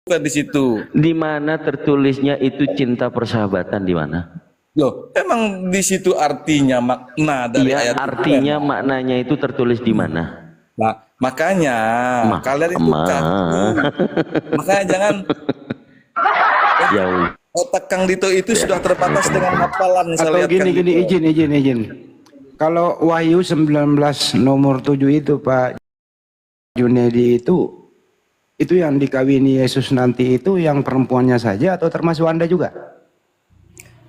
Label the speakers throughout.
Speaker 1: bukan di situ.
Speaker 2: Di mana tertulisnya itu cinta persahabatan di mana?
Speaker 1: Loh, emang di situ artinya makna dari
Speaker 2: Iya,
Speaker 1: ayat itu
Speaker 2: artinya
Speaker 1: memang.
Speaker 2: maknanya itu tertulis di mana?
Speaker 1: Nah, makanya kalian itu kaku. Makanya jangan
Speaker 2: Jauh.
Speaker 1: otak Kang Dito itu sudah terbatas dengan hafalan saya
Speaker 3: Atau
Speaker 1: lihat Kang
Speaker 3: gini,
Speaker 1: Dito.
Speaker 3: izin. Kalau Wahyu 19 nomor 7 itu Pak Junedi itu yang dikawini Yesus nanti itu yang perempuannya saja atau termasuk Anda juga?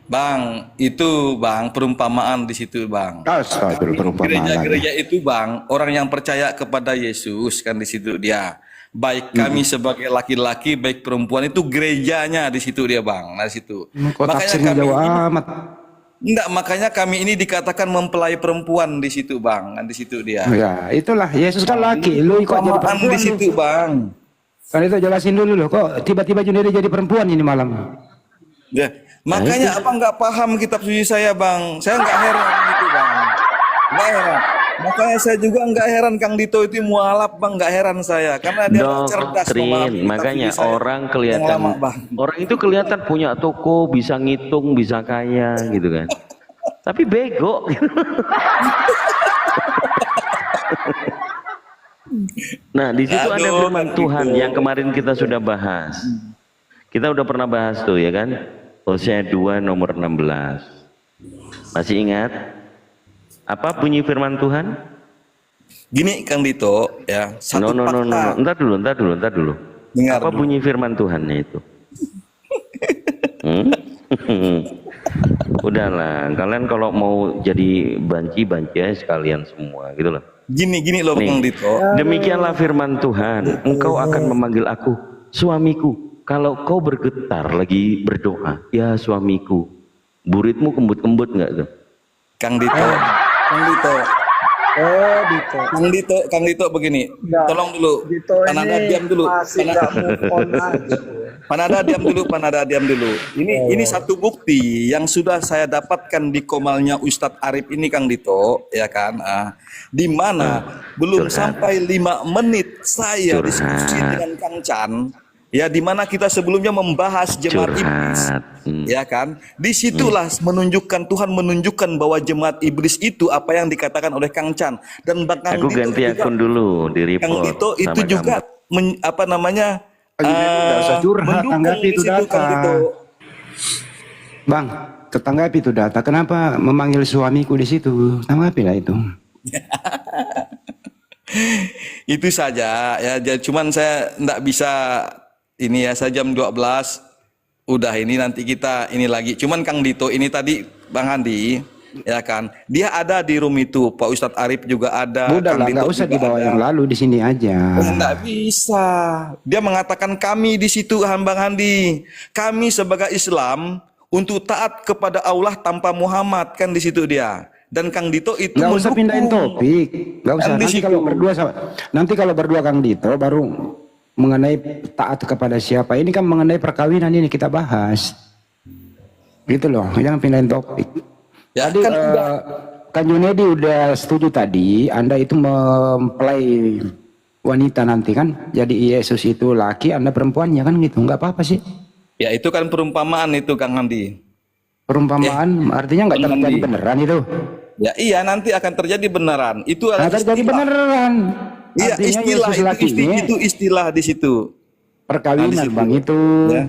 Speaker 1: Bang, itu Bang perumpamaan di situ Bang.
Speaker 3: Astagfirullah, perumpamaan.
Speaker 1: Gereja-gereja itu Bang, orang yang percaya kepada Yesus kan di situ dia. Baik kami sebagai laki-laki, baik perempuan itu gerejanya di situ dia Bang. Nah di situ.
Speaker 3: Kok tafsirnya jauh amat?
Speaker 1: Enggak, makanya kami ini dikatakan mempelai perempuan di situ Bang, kan di situ dia.
Speaker 3: Ya, itulah Yesus kan laki, lu kok jadi
Speaker 1: Perumpamaan
Speaker 3: perempuan
Speaker 1: di situ Bang.
Speaker 3: Kan itu jelasin dulu loh, kok tiba-tiba Junedi jadi perempuan ini malam.
Speaker 1: Ya, makanya apa nggak paham kitab suci saya Bang? Saya nggak heran gitu Bang. Nggak heran. Makanya saya juga nggak heran Kang Dito itu mualaf Bang, nggak heran saya karena dia cerdas memahami
Speaker 2: Doktrin,
Speaker 1: kitab
Speaker 2: makanya
Speaker 1: suci saya
Speaker 2: orang
Speaker 1: yang
Speaker 2: kelihatan,
Speaker 1: lama, Bang.
Speaker 2: orang itu kelihatan punya toko, bisa ngitung, bisa kaya gitu kan. Tapi bego. Nah, di situ ada
Speaker 1: Aduh,
Speaker 2: firman
Speaker 1: Kang
Speaker 2: Tuhan
Speaker 1: Dito.
Speaker 2: yang kemarin kita sudah bahas. Kita udah pernah bahas tuh ya kan? Hosea 2 nomor 16. Masih ingat? Apa bunyi firman Tuhan?
Speaker 1: Gini Kang Dito ya, satu
Speaker 2: No.
Speaker 1: fakta.
Speaker 2: Entar dulu.
Speaker 1: Dengar
Speaker 2: Apa
Speaker 1: dulu.
Speaker 2: bunyi firman Tuhannya itu? Udahlah, kalian kalau mau jadi banci aja sekalian semua gitu loh.
Speaker 1: Gini loh
Speaker 2: Nih,
Speaker 1: Kang Dito.
Speaker 2: demikianlah firman Tuhan, engkau akan memanggil aku suamiku. Kalau kau bergetar lagi berdoa, ya suamiku, buritmu kembut-kembut nggak tuh?
Speaker 1: Kang Dito. Kang Dito begini. Tolong dulu.
Speaker 4: Dito
Speaker 1: Panada
Speaker 4: ini
Speaker 1: diam dulu.
Speaker 4: masih nggak move on aja.
Speaker 1: Panada diam dulu. Ini satu bukti yang sudah saya dapatkan di komalnya Ustadz Arif ini Kang Dito, ya kan? Di mana belum
Speaker 2: Curhat.
Speaker 1: sampai 5 menit saya diskusi dengan Kang Chan. Ya, di mana kita sebelumnya membahas jemaat iblis, ya kan? Disitulah Tuhan menunjukkan bahwa jemaat iblis itu apa yang dikatakan oleh Kang Chan dan bahkan
Speaker 2: Aku ganti akun dulu di
Speaker 1: Kang
Speaker 2: report
Speaker 1: Dito itu
Speaker 2: sama
Speaker 1: juga
Speaker 3: Nggak usah curhat,
Speaker 1: mendukung
Speaker 3: tanggapi
Speaker 1: di
Speaker 3: itu
Speaker 1: situ Kang Dito.
Speaker 3: data. Bang, tetanggapi itu data. Kenapa memanggil suamiku di situ? Tanggapi lah itu.
Speaker 1: Itu saja ya, cuman saya enggak bisa ini ya, saya jam 12 udah ini nanti kita ini lagi. Cuman Kang Dito ini tadi Bang Handi ya kan, dia ada di room itu, Pak Ustadz Arif juga ada.
Speaker 3: Udah lah, nggak usah dibawa yang lalu, di sini aja.
Speaker 1: Enggak bisa. Dia mengatakan kami di situ Bang Handi, kami sebagai Islam untuk taat kepada Allah tanpa Muhammad kan di situ dia. Dan Kang Dito itu
Speaker 3: Nggak usah pindahin
Speaker 1: mendukung.
Speaker 3: topik, nggak usah.
Speaker 1: Kan di
Speaker 3: Nanti
Speaker 1: situ.
Speaker 3: kalau berdua Kang Dito baru mengenai taat kepada siapa. Ini kan mengenai perkawinan ini kita bahas. Gitu loh, jangan pindahin topik.
Speaker 1: Ya,
Speaker 3: Tadi
Speaker 1: kan
Speaker 3: Kang Junedi udah setuju tadi, Anda itu mempelai wanita nanti kan. Jadi Yesus itu laki, Anda perempuannya kan gitu. Nggak apa-apa sih.
Speaker 1: ya itu kan perumpamaan itu Kang Handi.
Speaker 3: Perumpamaan artinya nggak
Speaker 1: Kang
Speaker 3: terjadi
Speaker 1: Handi.
Speaker 3: beneran itu.
Speaker 1: Ya iya nanti akan terjadi beneran. Itu adalah
Speaker 3: Nggak terjadi
Speaker 1: istilah.
Speaker 3: beneran.
Speaker 1: Iya,
Speaker 3: Artinya
Speaker 1: istilah
Speaker 3: Yesus lakinya
Speaker 1: itu istilah di situ.
Speaker 3: perkawinan
Speaker 1: Nah, di situ.
Speaker 3: Bang itu.
Speaker 1: Ya.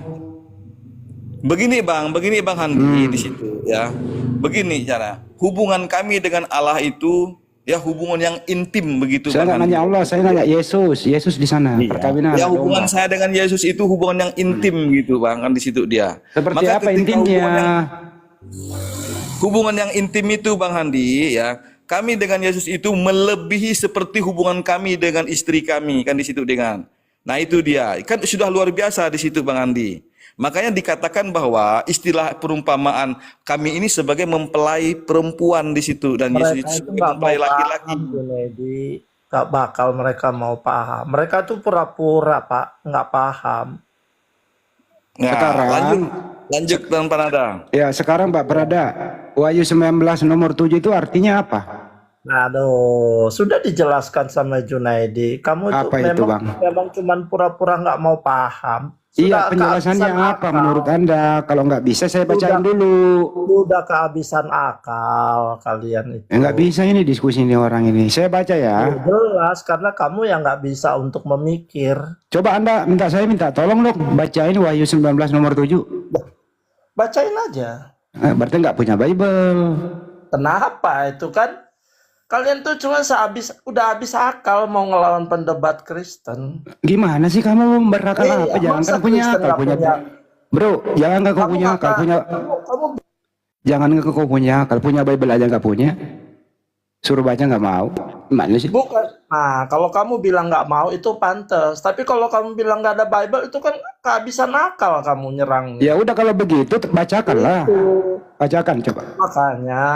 Speaker 1: Begini Bang Handi di situ ya. Begini cara hubungan kami dengan Allah itu ya hubungan yang intim begitu
Speaker 3: Saya nggak
Speaker 1: Bang Handi.
Speaker 3: nanya Allah, saya nanya Yesus. Yesus di sana perkawinan.
Speaker 1: Ya
Speaker 3: ada
Speaker 1: hubungan
Speaker 3: domba.
Speaker 1: saya dengan Yesus itu hubungan yang intim gitu Bang, kan di situ dia.
Speaker 3: Seperti
Speaker 1: Maka
Speaker 3: apa
Speaker 1: ketika
Speaker 3: intimnya?
Speaker 1: Hubungan yang intim itu Bang Handi ya, kami dengan Yesus itu melebihi seperti hubungan kami dengan istri kami kan di situ dengan. Nah itu dia, kan sudah luar biasa di situ Bang Handi. Makanya dikatakan bahwa istilah perumpamaan kami ini sebagai mempelai perempuan di situ dan Yesus
Speaker 4: Mereka
Speaker 1: itu
Speaker 4: itu
Speaker 1: sebagai
Speaker 4: nggak mau
Speaker 1: mempelai laki-laki.
Speaker 4: paham, Junedi. Nggak bakal mereka mau paham. Mereka tuh pura-pura Pak, nggak paham.
Speaker 1: Nah,
Speaker 3: Sekarang
Speaker 1: lanjut dan Panada.
Speaker 3: ya sekarang Pak Berada, Wahyu 19 nomor 7 itu artinya apa?
Speaker 4: Aduh, sudah dijelaskan sama Junaidi. Kamu
Speaker 3: Apa itu, Bang?
Speaker 4: memang cuman pura-pura nggak mau paham.
Speaker 3: Iya,
Speaker 4: Sudah
Speaker 3: penjelasannya
Speaker 4: kehabisan
Speaker 3: apa
Speaker 4: akal.
Speaker 3: menurut Anda? Kalau nggak bisa saya bacain dulu.
Speaker 4: Sudah kehabisan akal kalian itu.
Speaker 3: Nggak bisa ini diskusi ini orang ini. Saya baca ya.
Speaker 4: Jelas karena kamu yang nggak bisa untuk memikir.
Speaker 3: Coba Anda saya minta tolong dong bacain Wahyu 19 nomor 7.
Speaker 4: Bacain aja.
Speaker 3: Berarti nggak punya Bible.
Speaker 4: Kenapa itu kan? Kalian tuh cuma udah habis akal mau ngelawan pendebat Kristen.
Speaker 3: Gimana sih kamu berakal apa? Jangan
Speaker 4: masa
Speaker 3: kan punya
Speaker 4: Kristen
Speaker 3: akal
Speaker 4: nggak
Speaker 3: punya. Bro, jangan nggak kau
Speaker 4: Kamu
Speaker 3: punya akal
Speaker 4: kata-
Speaker 3: punya.
Speaker 4: kamu
Speaker 3: Jangan nggak kau punya akal punya Bible aja nggak punya. Suruh baca nggak mau. Gimana sih?
Speaker 4: bukan. Nah, kalau kamu bilang nggak mau itu pantas. Tapi kalau kamu bilang nggak ada Bible itu kan kehabisan akal kamu nyerangnya.
Speaker 3: Ya udah kalau begitu bacakan lah.
Speaker 4: Itu.
Speaker 3: Bacakan coba.
Speaker 4: Makanya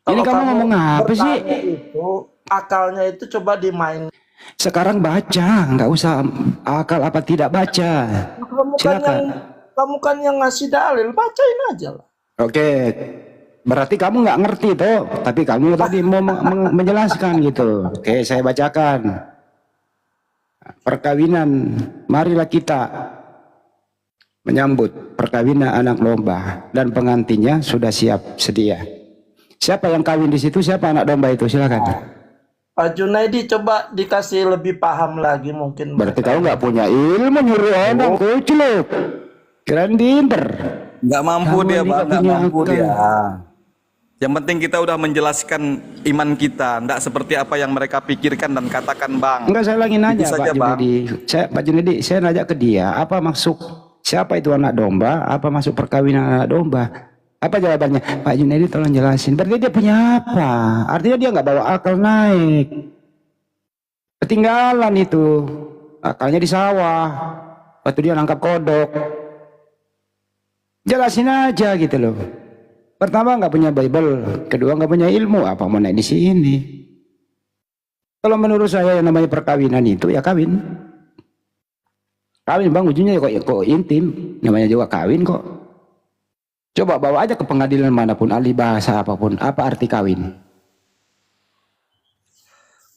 Speaker 3: Ini
Speaker 4: kalau
Speaker 3: kamu ngomong apa sih?
Speaker 4: bertanya itu akalnya itu coba dimain.
Speaker 3: Sekarang baca, nggak usah akal apa tidak baca. Silakan.
Speaker 4: Kamu kan yang ngasih dalil, bacain aja lah.
Speaker 3: Oke, berarti kamu nggak ngerti toh, tapi kamu tadi mau menjelaskan gitu. Oke, saya bacakan. Perkawinan, marilah kita menyambut perkawinan anak domba dan pengantinnya sudah siap sedia. Siapa yang kawin di situ? Siapa anak domba itu? Silakan.
Speaker 4: Pak Junaidi coba dikasih lebih paham lagi mungkin.
Speaker 3: Berarti kamu nggak punya ilmu nyuruh orang kucluk. Keren pinter.
Speaker 1: Nggak mampu
Speaker 3: Kamu
Speaker 1: dia,
Speaker 3: ini
Speaker 1: Bang.
Speaker 3: nggak
Speaker 1: Nggak
Speaker 3: punya
Speaker 1: mampu
Speaker 3: akal.
Speaker 1: dia. Yang penting kita udah menjelaskan iman kita, nggak seperti apa yang mereka pikirkan dan katakan, Bang.
Speaker 3: Enggak, saya lagi nanya
Speaker 1: Itu saja,
Speaker 3: Pak
Speaker 1: Bang.
Speaker 3: Junedi. Pak Junedi, saya nanya ke dia, apa maksud siapa itu anak domba? Apa masuk perkawinan anak domba? Apa jawabannya? Pak Junedi tolong jelasin. Berarti dia punya apa? Artinya dia nggak bawa akal naik. Ketinggalan itu. Akalnya di sawah. Waktu dia nangkap kodok. Jelasin aja gitu loh. Pertama nggak punya Bible, kedua nggak punya ilmu, apa mau naik di sini? Kalau menurut saya yang namanya perkawinan itu ya kawin. Kawin Bang, ujungnya kok intim, namanya juga kawin kok. Coba bawa aja ke pengadilan manapun, ahli bahasa apapun, apa arti kawin?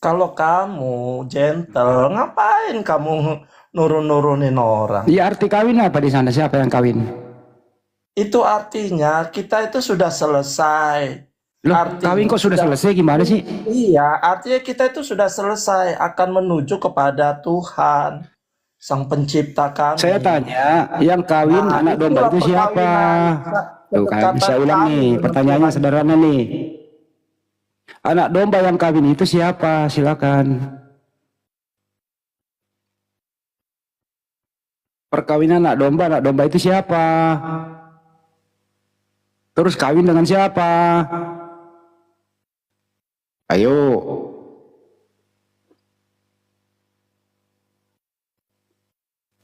Speaker 4: Kalau kamu gentle, ngapain kamu nurun-nurunin orang?
Speaker 3: Ya arti kawin apa di sana? Siapa yang kawin?
Speaker 4: Itu artinya kita itu sudah selesai.
Speaker 3: Loh,
Speaker 4: Artinya
Speaker 3: kawin kok sudah selesai gimana sih?
Speaker 4: Iya, artinya kita itu sudah selesai akan menuju kepada Tuhan, Sang Pencipta kami.
Speaker 3: Saya tanya, yang kawin
Speaker 4: Nah,
Speaker 3: anak domba
Speaker 4: itulah
Speaker 3: itu siapa?
Speaker 4: perkawinan.
Speaker 3: Tuh kan, bisa
Speaker 4: Kedekatan
Speaker 3: ulang
Speaker 4: kami
Speaker 3: nih,
Speaker 4: dengan
Speaker 3: pertanyaannya
Speaker 4: Tuhan.
Speaker 3: sederhana nih. Anak domba yang kawin itu siapa? Silakan. Perkawinan anak domba itu siapa? Terus kawin dengan siapa? Ayo.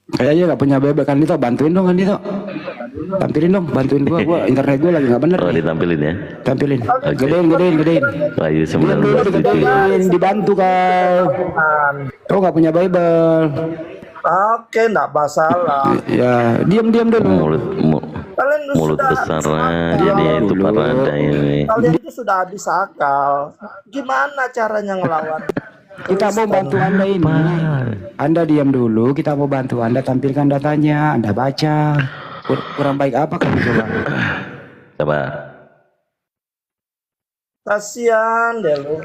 Speaker 3: Kayaknya nggak punya bebek kan Dito, bantuin dong kan Dito. Tampilin dong, bantuin gua internet gua lagi nggak bener.
Speaker 2: Oh,
Speaker 3: nih.
Speaker 2: ditampilin ya.
Speaker 3: Tampilin.
Speaker 2: Oke.
Speaker 3: Gedein.
Speaker 2: Wahyu
Speaker 3: Diam dulu,
Speaker 2: 19:7.
Speaker 3: digedein, dibantu kau. Kau nggak punya Bible.
Speaker 4: Oke, enggak masalah.
Speaker 3: Ya, diam dulu.
Speaker 4: Kalian itu
Speaker 2: Mulut
Speaker 4: sudah
Speaker 2: besar
Speaker 4: habis
Speaker 2: aja
Speaker 4: akal.
Speaker 2: dia itu parada ini.
Speaker 4: Kalian itu sudah habis akal. Gimana caranya ngelawan?
Speaker 3: Kita mau bantu Anda ini. Anda diam dulu, kita mau bantu Anda tampilkan datanya, Anda baca. Kurang baik apa kamu coba?
Speaker 2: Coba.
Speaker 4: Kasihan deh lu.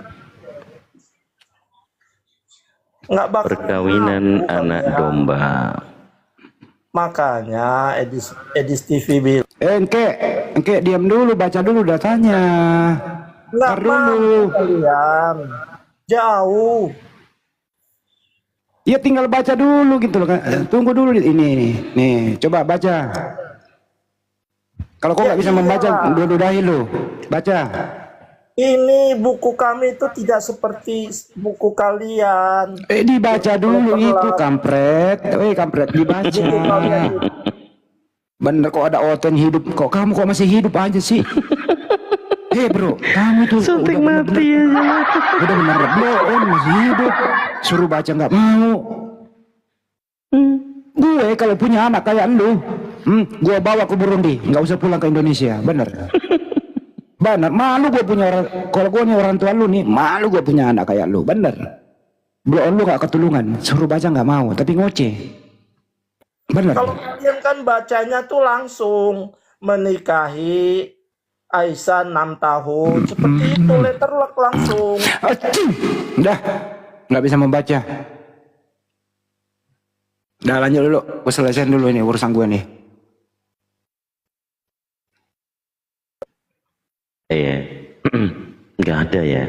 Speaker 4: Nggak bakal
Speaker 2: Perkawinan
Speaker 4: mampu
Speaker 2: anak
Speaker 4: kalian.
Speaker 2: domba.
Speaker 4: Makanya Edis TV bilang
Speaker 3: Engke diam dulu, baca dulu datanya.
Speaker 4: nggak
Speaker 3: Ntar dulu.
Speaker 4: mampu kalian. Jauh.
Speaker 3: Ya tinggal baca dulu gitu loh kan. Tunggu dulu ini. Nih, coba baca. Kalau kau nggak bisa membaca, dudahi lu. Baca.
Speaker 4: Ini buku kami itu tidak seperti buku kalian.
Speaker 3: Dibaca dulu itu kampret. Kampret dibaca.
Speaker 4: Buku kalian itu
Speaker 3: Bener kok ada Oten hidup. Kok kamu kok masih hidup aja sih? Bro, kamu tuh
Speaker 2: Suntik mati ya.
Speaker 3: udah bener bloon masih hidup. Suruh baca nggak mau. Gue kalau punya anak kayak lu, gue bawa ke Burundi, nggak usah pulang ke Indonesia, bener. Bener, malu gue punya orang. Kalau gue nih orang tua lu nih, malu gue punya anak kayak lu, bener. Bloon lu gak ketulungan, suruh baca nggak mau, tapi ngoceh. Benar.
Speaker 4: Kalau kalian kan bacanya tuh langsung menikahi Aisyah 6 tahun. Seperti itu, letter luck langsung.
Speaker 3: Udah, nggak bisa membaca. Udah lanjut dulu, gue selesaiin dulu ini urusan gue nih.
Speaker 2: Iya, nggak ada ya.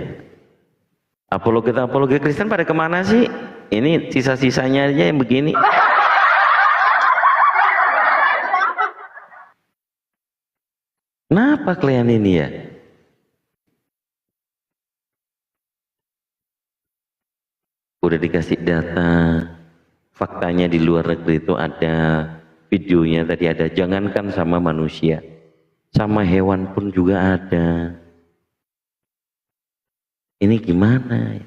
Speaker 2: Apologet Kristen pada kemana sih? Ini sisa-sisanya aja yang begini. Kenapa kalian ini ya? Udah dikasih data, faktanya di luar negeri itu ada, videonya tadi ada, jangankan sama manusia, sama hewan pun juga ada. Ini gimana?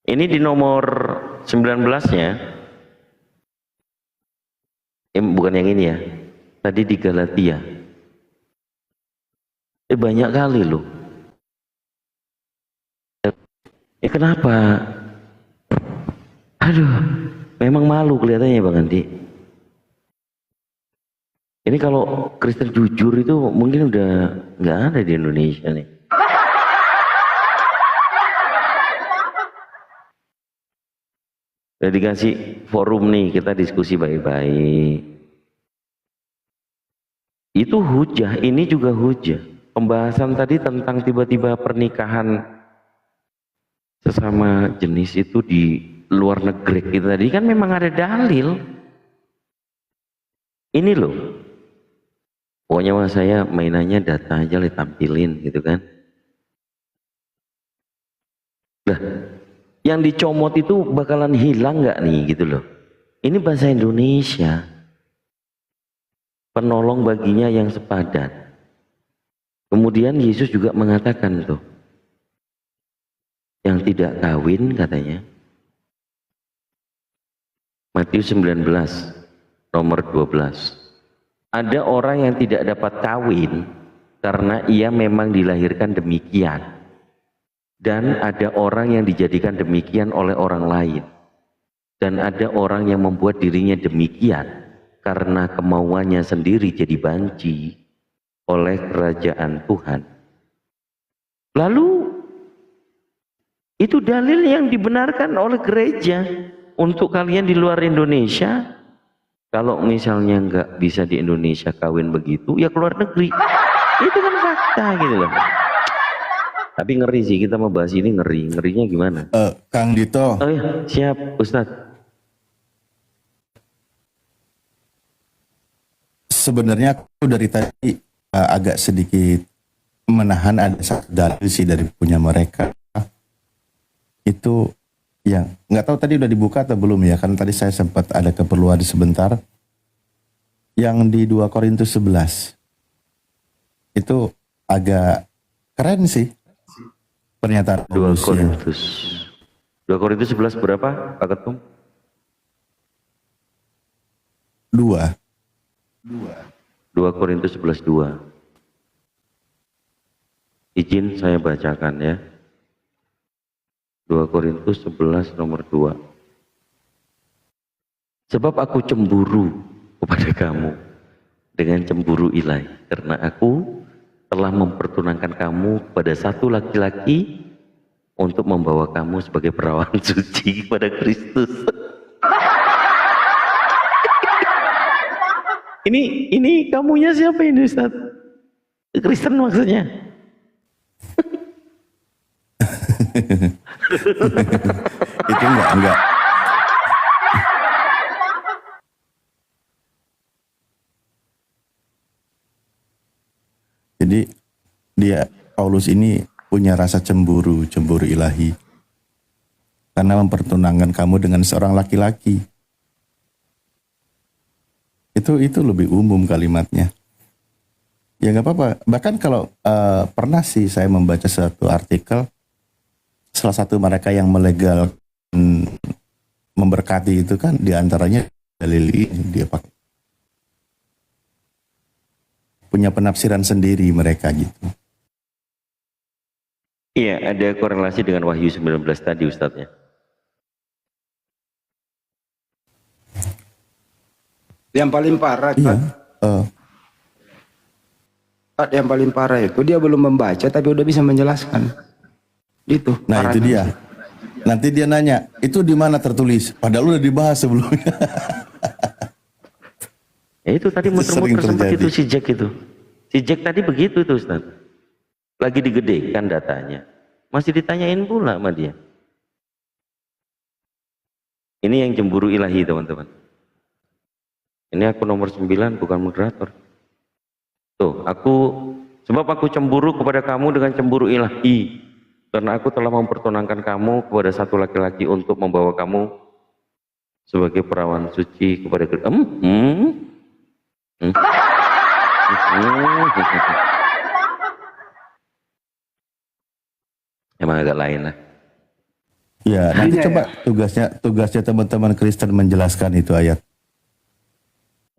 Speaker 2: Ini di nomor 19-nya, bukan yang ini ya, tadi di Galatia. Banyak kali loh. Kenapa? Aduh, memang malu kelihatannya Bang Andi. Ini kalau Kristen jujur itu mungkin udah nggak ada di Indonesia nih. Udah dikasih forum nih, kita diskusi baik-baik. Itu hujah, ini juga hujah. Pembahasan tadi tentang tiba-tiba pernikahan sesama jenis itu di luar negeri kita tadi kan memang ada dalil. Ini loh. Pokoknya mah saya mainannya data aja tampilin gitu kan. Lah, yang dicomot itu bakalan hilang nggak nih gitu loh. Ini bahasa Indonesia. Penolong baginya yang sepadan. Kemudian Yesus juga mengatakan tuh, yang tidak kawin katanya. Matius 19 nomor 12. Ada orang yang tidak dapat kawin karena ia memang dilahirkan demikian. Dan ada orang yang dijadikan demikian oleh orang lain. Dan ada orang yang membuat dirinya demikian karena kemauannya sendiri jadi banci oleh kerajaan Tuhan. Lalu itu dalil yang dibenarkan oleh gereja untuk kalian di luar Indonesia. Kalau misalnya nggak bisa di Indonesia kawin begitu, ya keluar negeri. Itu kan fakta gitu loh. Tapi ngeri sih, kita mau bahas ini ngeri. Ngerinya gimana?
Speaker 5: Kang Dito.
Speaker 2: Oh ya, siap Ustadz.
Speaker 5: Sebenarnya aku dari tadi agak sedikit menahan ada satu dalil sih dari punya mereka. Itu yang nggak tahu tadi udah dibuka atau belum ya, kan tadi saya sempat ada keperluan sebentar. Yang di 2 Korintus 11 itu agak keren sih pernyataan
Speaker 2: 2
Speaker 5: Paulus ya.
Speaker 2: Korintus 2 Korintus 11 berapa Pak Ketum? 2 Korintus 11 2. Izin saya bacakan ya. 2 Korintus 11 nomor 2. Sebab aku cemburu kepada kamu dengan cemburu ilahi, karena aku telah mempertunangkan kamu kepada satu laki-laki untuk membawa kamu sebagai perawan suci kepada Kristus. Ini kamunya siapa ini Ustaz? Kristen maksudnya?
Speaker 5: Itu enggak. Jadi Paulus ini punya rasa cemburu ilahi. Karena mempertunangkan kamu dengan seorang laki-laki. Itu lebih umum kalimatnya. Ya nggak apa-apa. Bahkan kalau pernah sih saya membaca satu artikel, salah satu mereka yang melegal memberkati itu kan diantaranya dalil ini dia pakai. Punya penafsiran sendiri mereka gitu.
Speaker 2: Iya, ada korelasi dengan Wahyu 19 tadi Ustadznya.
Speaker 3: Yang paling parah,
Speaker 5: Iya.
Speaker 3: Yang paling parah itu dia belum membaca tapi udah bisa menjelaskan. Itu.
Speaker 5: Nah itu
Speaker 3: parahnya.
Speaker 5: dia. Nanti dia nanya, itu di mana tertulis? Padahal udah dibahas sebelumnya.
Speaker 2: Ya itu tadi
Speaker 5: Itu sering
Speaker 2: muter-muter sempat
Speaker 5: terjadi.
Speaker 2: itu si Jack itu. Si Jack tadi begitu tuh Ustaz. Lagi digedekan datanya. Masih ditanyain pula sama dia. Ini yang cemburu ilahi teman-teman. Ini aku nomor 9 bukan moderator. Tuh, sebab aku cemburu kepada kamu dengan cemburu ilahi. Karena aku telah mempertonankan kamu kepada satu laki-laki untuk membawa kamu sebagai perawan suci kepada Emang agak lain lah.
Speaker 5: Ya, nanti
Speaker 3: Artinya
Speaker 5: coba tugasnya teman-teman Kristen menjelaskan itu ayat.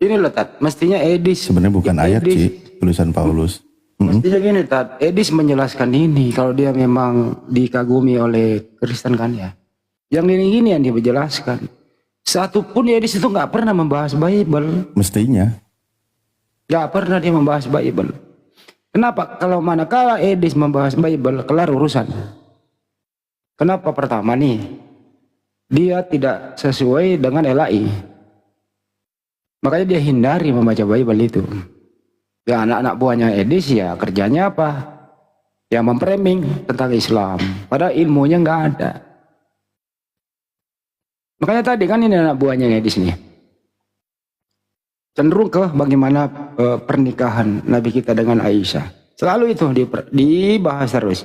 Speaker 3: Ini loh Tat, mestinya Edis.
Speaker 5: Sebenarnya bukan ayat
Speaker 3: Edis.
Speaker 5: sih, tulisan Paulus.
Speaker 3: Mestinya gini Tat, Edis menjelaskan ini kalau dia memang dikagumi oleh Kristen kan ya. Yang ini yang dia menjelaskan. Satupun Edis itu nggak pernah membahas Bible.
Speaker 5: Mestinya.
Speaker 3: Nggak pernah dia membahas Bible. Kenapa? Kalau manakala Edis membahas Bible, kelar urusan. Kenapa? Pertama nih, dia tidak sesuai dengan LAI. Makanya dia hindari membaca Bible itu. Ya anak-anak buahnya Edis ya kerjanya apa? Ya memframing tentang Islam. Padahal ilmunya nggak ada. Makanya tadi kan ini anak buahnya Edis nih. Cenderung ke bagaimana pernikahan Nabi kita dengan Aisyah. Selalu itu dibahas terus.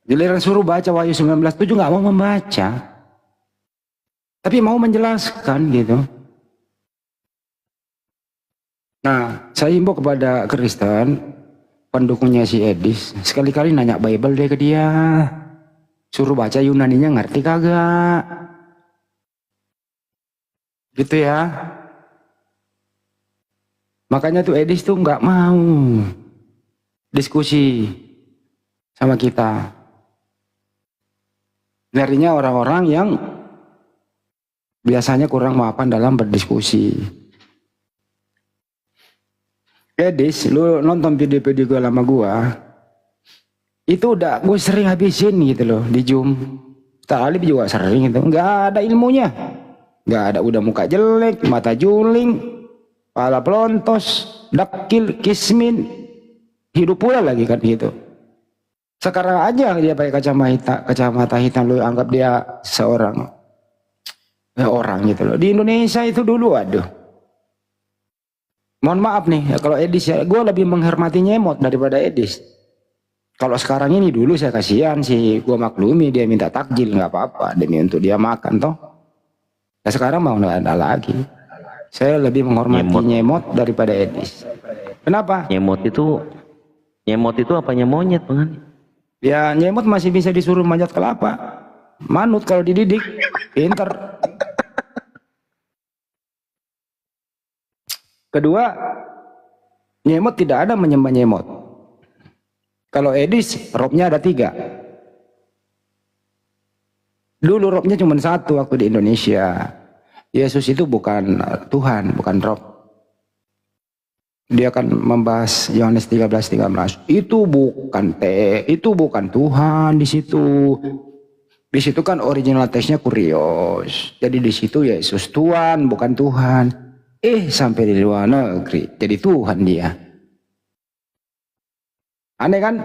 Speaker 3: Giliran suruh baca Wahyu 19:7 nggak mau membaca. Tapi mau menjelaskan gitu. Nah, saya himbau kepada Kristen, pendukungnya si Edis, sekali-kali nanya Bible deh ke dia. Suruh baca Yunaninya ngerti kagak? Gitu ya. Makanya tuh Edis tuh nggak mau diskusi sama kita. Nyarinya orang-orang yang biasanya kurang mapan dalam berdiskusi. Edis, lu nonton video-video gue lama gua, itu udah gue sering habisin gitu loh di Zoom. Talib juga sering itu, nggak ada ilmunya, nggak ada, udah muka jelek, mata juling, kepala pelontos, dakil, kismin, hidup pula lagi kan gitu. Sekarang aja dia pakai kacamata hitam, lu anggap dia seorang orang gitu loh. Di Indonesia itu dulu, aduh. Mohon maaf nih, ya, kalau Edis ya, gue lebih menghormati Nyemot daripada Edis. Kalau sekarang ini dulu saya kasihan sih, gue maklumi dia minta takjil nggak apa-apa demi untuk dia makan toh. Nah sekarang mau nggak ada lagi. Saya lebih menghormati Nyemot daripada Edis. Kenapa?
Speaker 2: Nyemot itu apanya monyet Bang?
Speaker 3: Ya Nyemot masih bisa disuruh manjat kelapa. Manut kalau dididik, pinter. Kedua, Nyemot tidak ada menyembah Nyemot. Kalau Edis, robnya ada 3. Dulu robnya cuma 1 waktu di Indonesia. Yesus itu bukan Tuhan, bukan rob. Dia akan membahas Yohanes 13:13. Itu bukan Tuhan di situ. Di situ kan original teksnya kurios. Jadi di situ Yesus Tuhan, bukan Tuhan. Sampai di luar negeri jadi Tuhan dia. Aneh kan?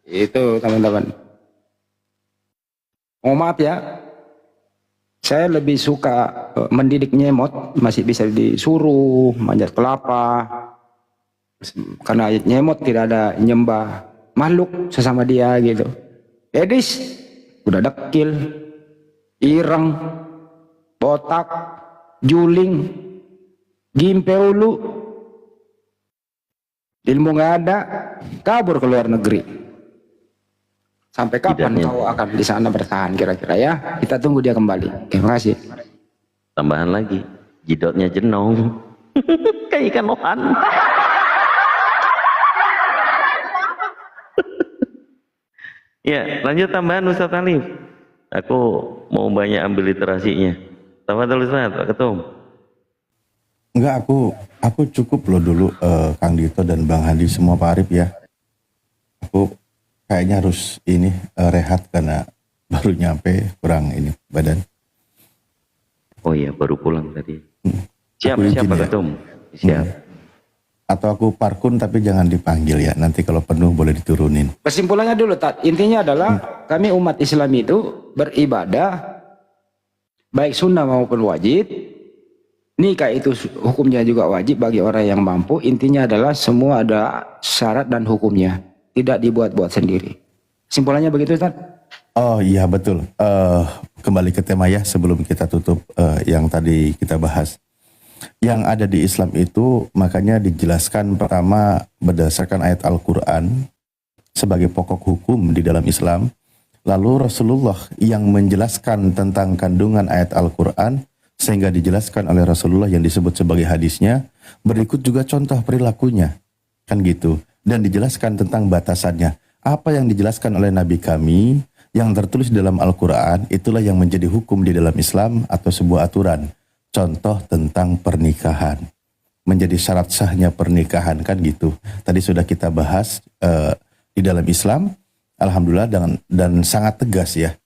Speaker 3: Itu teman-teman. Oh maaf ya, saya lebih suka mendidik Nyemot, masih bisa disuruh manjat kelapa. Karena Nyemot tidak ada nyembah makhluk sesama dia gitu. Edis udah dekil, ireng, botak, juling, gimpe ulu, ilmu nggak ada, kabur ke luar negeri. Sampai kapan kau akan di sana bertahan kira-kira ya? Kita tunggu dia kembali. Terima kasih.
Speaker 2: Tambahan lagi, jidotnya jenong. Kayak ikan lohan. Ya, lanjut tambahan Ustaz Alif. Aku mau banyak ambil literasinya. Tafadhol Ustaz, Pak Ketum.
Speaker 5: Enggak, aku cukup loh dulu Kang Dito dan Bang Handi semua Pak Arif ya. Aku kayaknya harus ini rehat karena baru nyampe kurang ini badan.
Speaker 2: Oh iya, baru pulang tadi. Siap,
Speaker 5: Aku
Speaker 2: siap
Speaker 5: izin
Speaker 2: Pak
Speaker 5: ya.
Speaker 2: Ketum. Siap.
Speaker 5: Atau aku parkun tapi jangan dipanggil ya. Nanti kalau penuh boleh diturunin.
Speaker 3: Kesimpulannya dulu, Tat. Intinya adalah kami umat Islam itu beribadah baik sunnah maupun wajib. Nikah itu hukumnya juga wajib bagi orang yang mampu. Intinya adalah semua ada syarat dan hukumnya. Tidak dibuat-buat sendiri. Kesimpulannya begitu, Tat?
Speaker 5: Oh iya betul. Kembali ke tema ya sebelum kita tutup yang tadi kita bahas. Yang ada di Islam itu makanya dijelaskan pertama berdasarkan ayat Al-Quran sebagai pokok hukum di dalam Islam. Lalu Rasulullah yang menjelaskan tentang kandungan ayat Al-Quran sehingga dijelaskan oleh Rasulullah yang disebut sebagai hadisnya. Berikut juga contoh perilakunya. Kan gitu. Dan dijelaskan tentang batasannya. Apa yang dijelaskan oleh Nabi kami yang tertulis dalam Al-Quran itulah yang menjadi hukum di dalam Islam atau sebuah aturan. Contoh tentang pernikahan. Menjadi syarat sahnya pernikahan kan gitu. Tadi sudah kita bahas di dalam Islam. Alhamdulillah dan sangat tegas ya.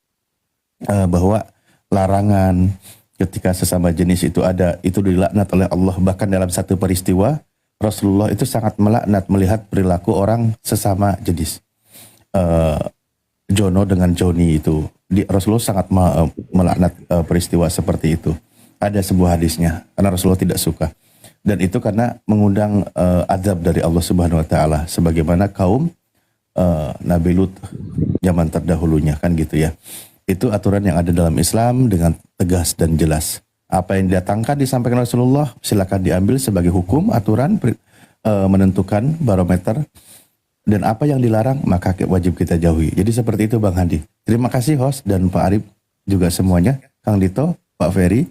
Speaker 5: Bahwa larangan ketika sesama jenis itu ada, itu dilaknat oleh Allah. Bahkan dalam satu peristiwa, Rasulullah itu sangat melaknat melihat perilaku orang sesama jenis. Jono dengan Joni itu. Rasulullah sangat melaknat peristiwa seperti itu. Ada sebuah hadisnya, karena Rasulullah tidak suka. Dan itu karena mengundang azab dari Allah Subhanahu wa Ta'ala. Sebagaimana kaum Nabi Lut zaman terdahulunya, kan gitu ya. Itu aturan yang ada dalam Islam dengan tegas dan jelas. Apa yang didatangkan disampaikan Rasulullah silakan diambil sebagai hukum, aturan, menentukan barometer. Dan apa yang dilarang maka wajib kita jauhi. Jadi seperti itu Bang Handi. Terima kasih host dan Pak Arif juga semuanya. Kang Dito, Pak Ferry.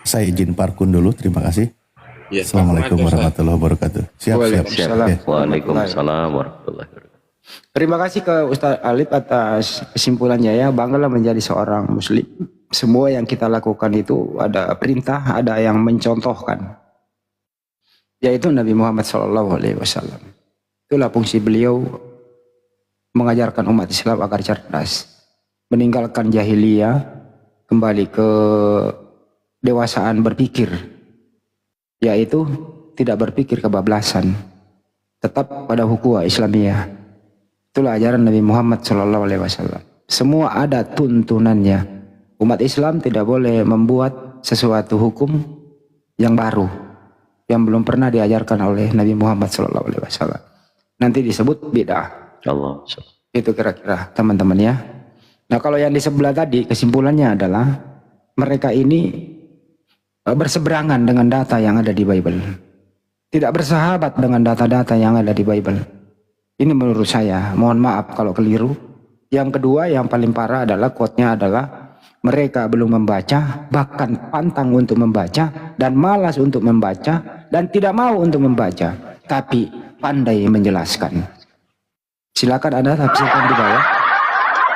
Speaker 5: Saya izin parkun dulu. Terima kasih.
Speaker 1: Ya,
Speaker 5: Assalamualaikum warahmatullahi wabarakatuh. Siap.
Speaker 3: Waalaikumsalam.
Speaker 5: Ya.
Speaker 2: Waalaikumsalam warahmatullahi wabarakatuh.
Speaker 3: Terima kasih ke Ustaz Alif atas kesimpulannya ya. Banggalah menjadi seorang muslim. Semua yang kita lakukan itu ada perintah, ada yang mencontohkan. Yaitu Nabi Muhammad SAW. Itulah fungsi beliau mengajarkan umat Islam agar cerdas. Meninggalkan jahiliyah, kembali ke dewasaan berpikir. Yaitu tidak berpikir kebablasan. Tetap pada hukum Islamiyah. Itulah ajaran Nabi Muhammad SAW. Semua ada tuntunannya. Umat Islam tidak boleh membuat sesuatu hukum yang baru, yang belum pernah diajarkan oleh Nabi Muhammad SAW. Nanti disebut bid'ah.
Speaker 2: Allah.
Speaker 3: Itu kira-kira teman-teman ya. Nah kalau yang di sebelah tadi kesimpulannya adalah mereka ini berseberangan dengan data yang ada di Bible. Tidak bersahabat dengan data-data yang ada di Bible. Ini menurut saya, mohon maaf kalau keliru. Yang kedua yang paling parah adalah quote-nya adalah mereka belum membaca, bahkan pantang untuk membaca dan malas untuk membaca dan tidak mau untuk membaca, tapi pandai menjelaskan. Silakan Anda tafsirkan di bawah.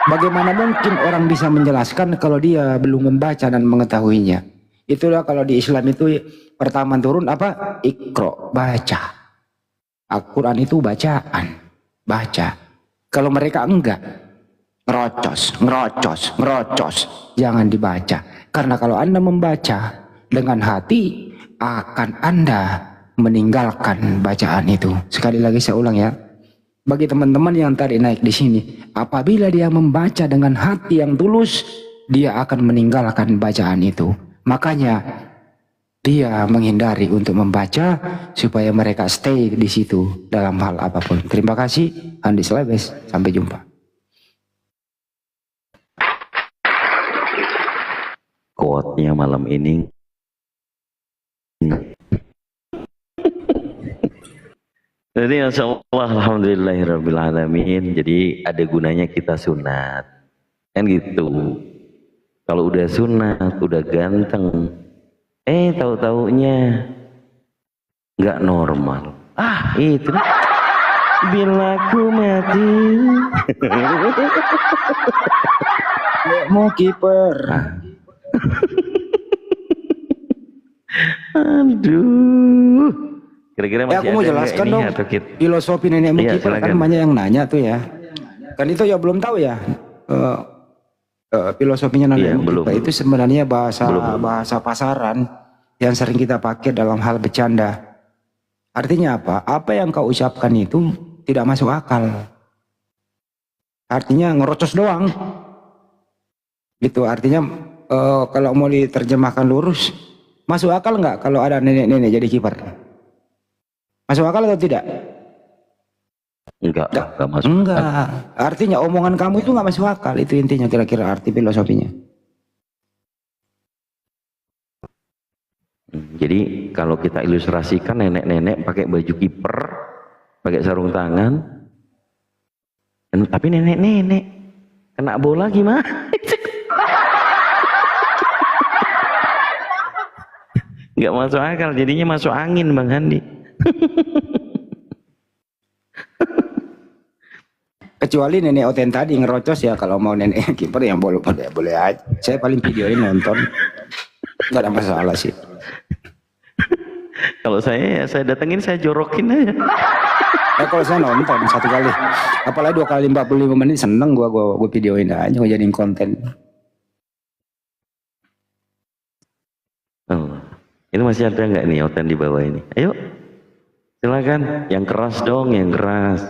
Speaker 3: Bagaimana mungkin orang bisa menjelaskan kalau dia belum membaca dan mengetahuinya? Itulah kalau di Islam itu pertama turun apa? Iqra, baca. Al-Quran itu bacaan. Baca. Kalau mereka enggak, ngerocos, jangan dibaca. Karena kalau Anda membaca dengan hati, akan Anda meninggalkan bacaan itu. Sekali lagi saya ulang ya. Bagi teman-teman yang tadi naik di sini, apabila dia membaca dengan hati yang tulus, dia akan meninggalkan bacaan itu. Makanya dia menghindari untuk membaca supaya mereka stay di situ dalam hal apapun. Terima kasih, Andi Slebes. Sampai jumpa.
Speaker 2: Quote-nya malam ini. Jadi Masya Allah, alhamdulillahirrabbilalamin. Jadi ada gunanya kita sunat. Kan gitu. Kalau udah sunat, udah ganteng. Tahu-taunya nggak normal. Itu bila ku mati.
Speaker 3: Mau kiper.
Speaker 2: Aduh. Kira-kira
Speaker 3: Ya
Speaker 2: masih
Speaker 3: aku mau
Speaker 2: ada
Speaker 3: jelaskan
Speaker 2: nggak ini
Speaker 3: dong
Speaker 2: atau kita?
Speaker 3: filosofi nenek moyang
Speaker 2: Iya,
Speaker 3: kita, kan
Speaker 2: silakan.
Speaker 3: banyak yang nanya tuh ya. Kan itu ya belum tahu ya. eh, Filosofinya nenek
Speaker 2: Iya,
Speaker 3: moyang
Speaker 2: belum,
Speaker 3: kita
Speaker 2: belum.
Speaker 3: itu sebenarnya bahasa
Speaker 2: Belum.
Speaker 3: bahasa pasaran yang sering kita pakai dalam hal bercanda. Artinya apa? Apa yang kau ucapkan itu tidak masuk akal. Artinya ngerocos doang. Gitu. Artinya kalau mau diterjemahkan lurus, masuk akal nggak kalau ada nenek-nenek jadi kiper? Masuk akal atau tidak?
Speaker 2: Enggak masuk.
Speaker 3: Enggak. Artinya omongan kamu itu nggak masuk akal. Itu intinya kira-kira arti filosofinya.
Speaker 2: Jadi kalau kita ilustrasikan nenek-nenek pakai baju kiper, pakai sarung tangan, tapi nenek-nenek kena bola gimana? Nggak masuk akal, jadinya masuk angin Bang Handi.
Speaker 3: Kecuali nenek Oten tadi ngerocos ya, kalau mau nenek kiper yang boleh aja. Saya paling videoin nonton, nggak ada masalah sih.
Speaker 2: Kalau saya datengin, saya jorokin aja.
Speaker 3: Kalau saya nonton satu kali, apalagi 2 kali 45 menit seneng gua videoin aja, gua jadiin konten.
Speaker 2: Oh, ini masih ada nggak nih Oten di bawah ini? Ayo, silakan. Yang keras dong, yang keras.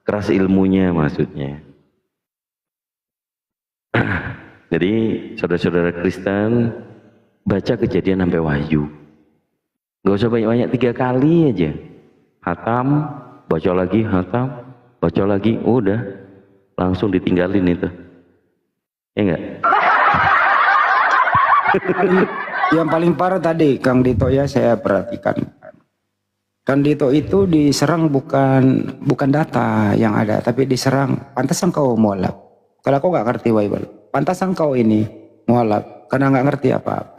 Speaker 2: Keras ilmunya maksudnya. Jadi saudara-saudara Kristen, baca Kejadian sampai Wahyu. Gak usah banyak-banyak, 3 kali aja. Hatam, baca lagi, hatam, baca lagi, udah. Langsung ditinggalin itu. Ya enggak?
Speaker 3: Yang paling parah tadi Kang Dito ya, saya perhatikan. Kang Dito itu diserang bukan data yang ada, tapi diserang pantasan kau mualaf. Kalau kau nggak ngerti Bible, pantasan kau ini mualaf karena nggak ngerti apa-apa.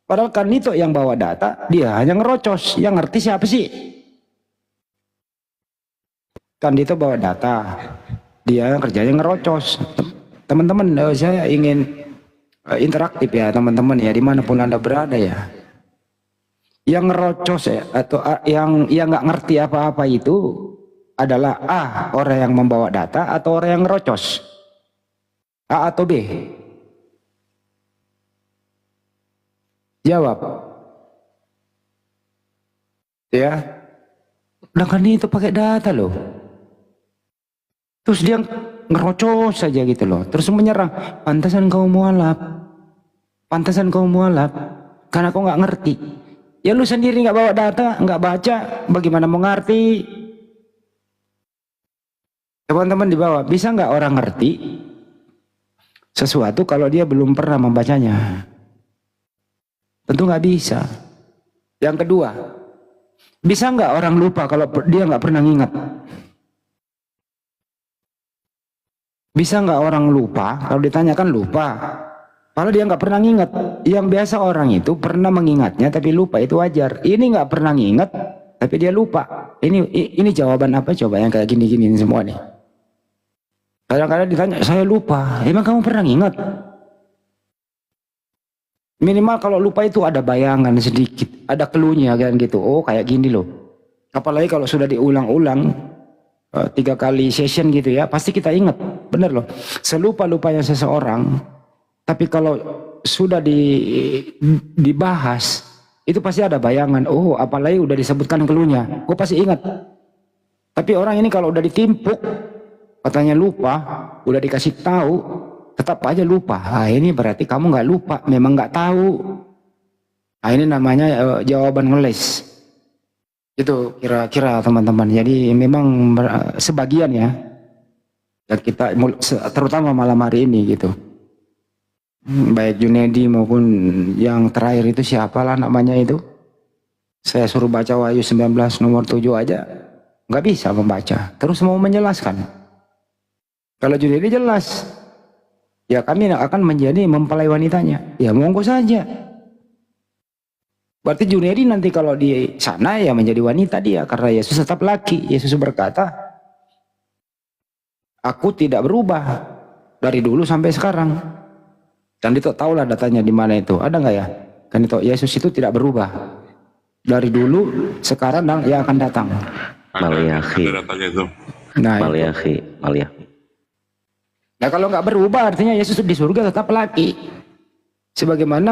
Speaker 3: Padahal Kang Dito yang bawa data, dia hanya ngerocos. Yang ngerti siapa sih? Kang Dito bawa data, dia kerjanya ngerocos. Teman-teman, saya ingin interaktif ya teman-teman ya, dimanapun Anda berada ya. Yang ngerocos ya, atau yang nggak ngerti apa-apa itu adalah A, orang yang membawa data, atau orang yang ngerocos. A atau B? Jawab. Ya. Nah kan itu pakai data loh. Terus dia ngerocos saja gitu loh. Terus menyerang. Pantasan kau mualaf. Pantasan kau mualaf. Karena kau nggak ngerti. Ya lu sendiri nggak bawa data, nggak baca, bagaimana mau ngerti? Teman-teman di bawah, bisa nggak orang ngerti sesuatu kalau dia belum pernah membacanya? Tentu nggak bisa. Yang kedua, bisa nggak orang lupa kalau dia nggak pernah ngingat? Bisa nggak orang lupa kalau ditanyakan lupa? Kalau dia nggak pernah nginget, yang biasa orang itu pernah mengingatnya tapi lupa, itu wajar. Ini nggak pernah nginget tapi dia lupa. Ini jawaban apa coba yang kayak gini-gini semua nih? Kadang-kadang ditanya, saya lupa. Emang kamu pernah nginget? Minimal kalau lupa itu ada bayangan sedikit, ada clue-nya kan gitu. Oh kayak gini loh. Apalagi kalau sudah diulang-ulang 3 kali session gitu ya, pasti kita ingat. Bener loh. Selupa-lupanya seseorang. Tapi kalau sudah dibahas, itu pasti ada bayangan. Oh, apalagi udah disebutkan clue-nya. Gue pasti ingat. Tapi orang ini kalau udah ditimpuk, katanya lupa, udah dikasih tahu, tetap aja lupa. Ah, ini berarti kamu nggak lupa, memang nggak tahu. Nah, ini namanya jawaban ngeles. Itu kira-kira teman-teman. Jadi memang sebagian ya, dan kita terutama malam hari ini gitu. Baik Junedi maupun yang terakhir itu siapalah namanya itu, saya suruh baca Wahyu 19 nomor 7 aja nggak bisa membaca, terus mau menjelaskan. Kalau Junedi jelas, ya kami akan menjadi mempelai wanitanya, ya monggo saja. Berarti Junedi nanti kalau di sana ya menjadi wanita dia, karena Yesus tetap laki. Yesus berkata, aku tidak berubah dari dulu sampai sekarang. Dan itu tahulah datanya di mana itu, ada nggak ya? Kan itu Yesus itu tidak berubah. dari dulu, sekarang, dan yang akan datang.
Speaker 2: Maleakhi.
Speaker 3: Nah, itu.
Speaker 2: Maleakhi.
Speaker 3: Nah, kalau nggak berubah artinya Yesus di surga tetap laki. Sebagaimana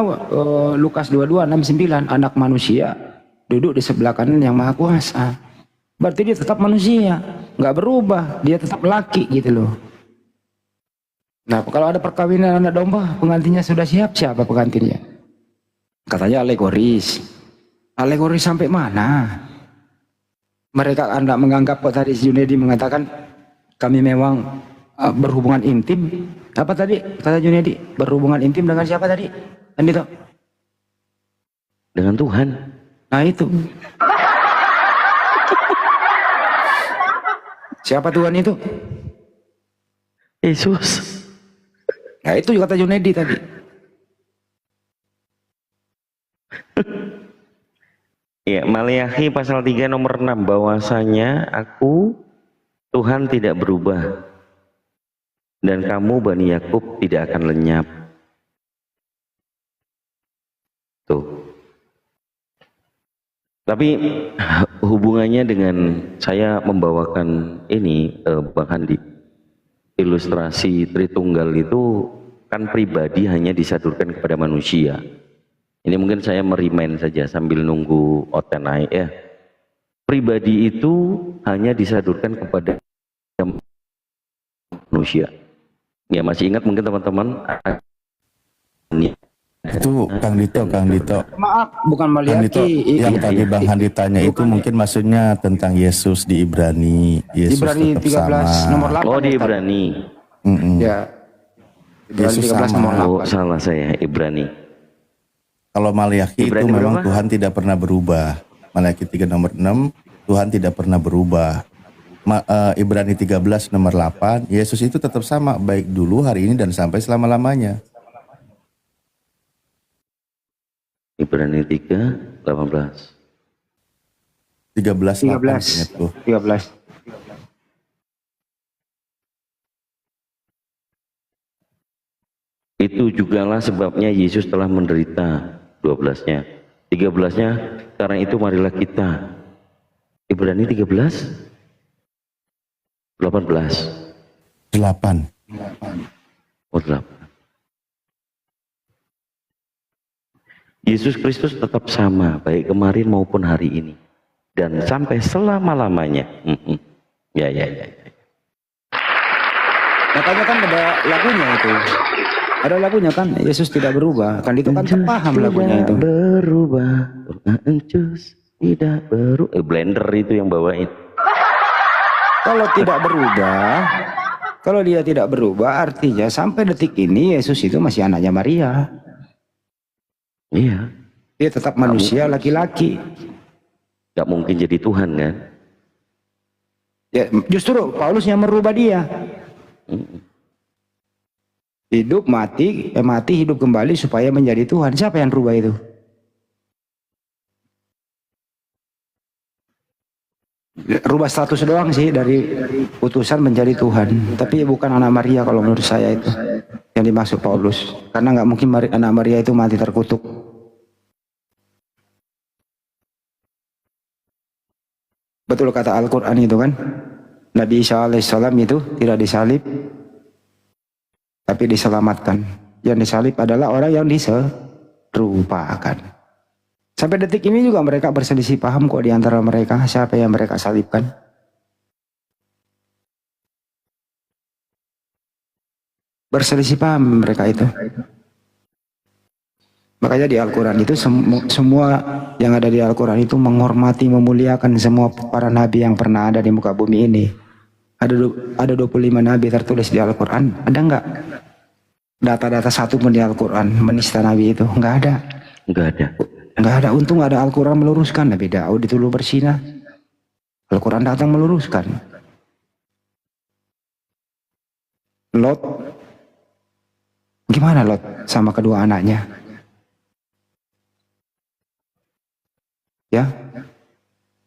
Speaker 3: Lukas 22:6-9, anak manusia duduk di sebelah kanan yang maha kuasa. Berarti dia tetap manusia, nggak berubah, dia tetap laki gitu loh. Nah, kalau ada perkawinan anak domba, pengantinnya sudah siap, siapa pengantinnya? Katanya alegoris. Alegoris sampai mana? Mereka Anda menganggap, kok tadi Junedi mengatakan kami memang berhubungan intim. Apa tadi kata Junedi? Berhubungan intim dengan siapa tadi? Andito?
Speaker 2: Dengan Tuhan.
Speaker 3: Nah itu. Siapa Tuhan itu?
Speaker 2: Yesus.
Speaker 3: Nah itu kata Junedi tadi.
Speaker 2: Ya, Maleakhi pasal 3 nomor 6, bahwasanya aku Tuhan tidak berubah dan kamu Bani Yakub tidak akan lenyap. Tuh. Tapi hubungannya dengan saya membawakan ini, Bang Handi, ilustrasi Tritunggal itu kan pribadi hanya disadurkan kepada manusia. Ini mungkin saya merimain saja sambil nunggu Oten naik ya. Pribadi itu hanya disadurkan kepada manusia. Ya masih ingat mungkin teman-teman?
Speaker 5: Itu Kang Dito.
Speaker 3: Maaf, bukan
Speaker 5: Kang Dito,
Speaker 3: Maliaki.
Speaker 5: yang tadi Bang Handi tanya itu mungkin maksudnya tentang Yesus di Ibrani. Yesus
Speaker 3: Ibrani
Speaker 5: tetap
Speaker 3: 13
Speaker 5: sama.
Speaker 3: nomor 8.
Speaker 2: Oh di Ibrani.
Speaker 3: Ya. Ibrani
Speaker 5: Yesus
Speaker 3: 13 nomor
Speaker 5: sama.
Speaker 3: 8.
Speaker 2: Oh salah saya, Ibrani.
Speaker 5: Kalau Maliaki itu
Speaker 2: Ibrani
Speaker 5: memang
Speaker 2: berapa?
Speaker 5: Tuhan tidak pernah berubah. Maliaki 3 nomor 6, Tuhan tidak pernah berubah. Ibrani 13 nomor 8, Yesus itu tetap sama, baik dulu, hari ini, dan sampai selama-lamanya.
Speaker 2: Ibrani 3, 18.
Speaker 5: 13, 8, ingatku.
Speaker 3: 13.
Speaker 2: Itu jugalah sebabnya Yesus telah menderita, 12-nya. 13-nya, karena itu marilah kita. Ibrani 13, 18.
Speaker 5: 8.
Speaker 2: Oh, 8. Yesus Kristus tetap sama, baik kemarin maupun hari ini. Dan sampai selama-lamanya. Ya.
Speaker 3: Makanya kan ada lagunya itu. Ada lagunya kan, Yesus tidak berubah. Kan itu kan terpaham lagunya itu.
Speaker 2: Berubah, encus tidak berubah. Blender itu yang bawain.
Speaker 3: Kalau tidak berubah, kalau dia tidak berubah, artinya sampai detik ini Yesus itu masih anaknya Maria.
Speaker 2: Iya.
Speaker 3: Dia tetap manusia laki-laki.
Speaker 2: Gak mungkin jadi Tuhan kan?
Speaker 3: Ya, justru Paulus yang merubah dia. Hidup mati, mati hidup kembali supaya menjadi Tuhan. Siapa yang rubah itu? Rubah status doang sih, dari utusan menjadi Tuhan. Tapi bukan anak Maria kalau menurut saya itu yang dimaksud Paulus. Karena nggak mungkin anak Maria itu mati terkutuk. Betul kata Al-Quran itu kan. Nabi Isa alaihissalam itu tidak disalib, tapi diselamatkan. Yang disalib adalah orang yang diserupakan. Sampai detik ini juga mereka berselisih paham kok di antara mereka siapa yang mereka salibkan. Berselisih paham mereka itu. Makanya di Al-Quran itu semua yang ada di Al-Quran itu menghormati, memuliakan semua para nabi yang pernah ada di muka bumi ini. Ada 25 nabi tertulis di Al-Quran. Ada enggak data-data satu pun di Al-Quran menista nabi itu? Enggak ada.
Speaker 2: Enggak ada.
Speaker 3: Enggak ada. Untung ada Al-Quran meluruskan. Nabi Daud itu dulu bersinah. Al-Quran datang meluruskan. Lot, gimana Lot sama kedua anaknya? Ya,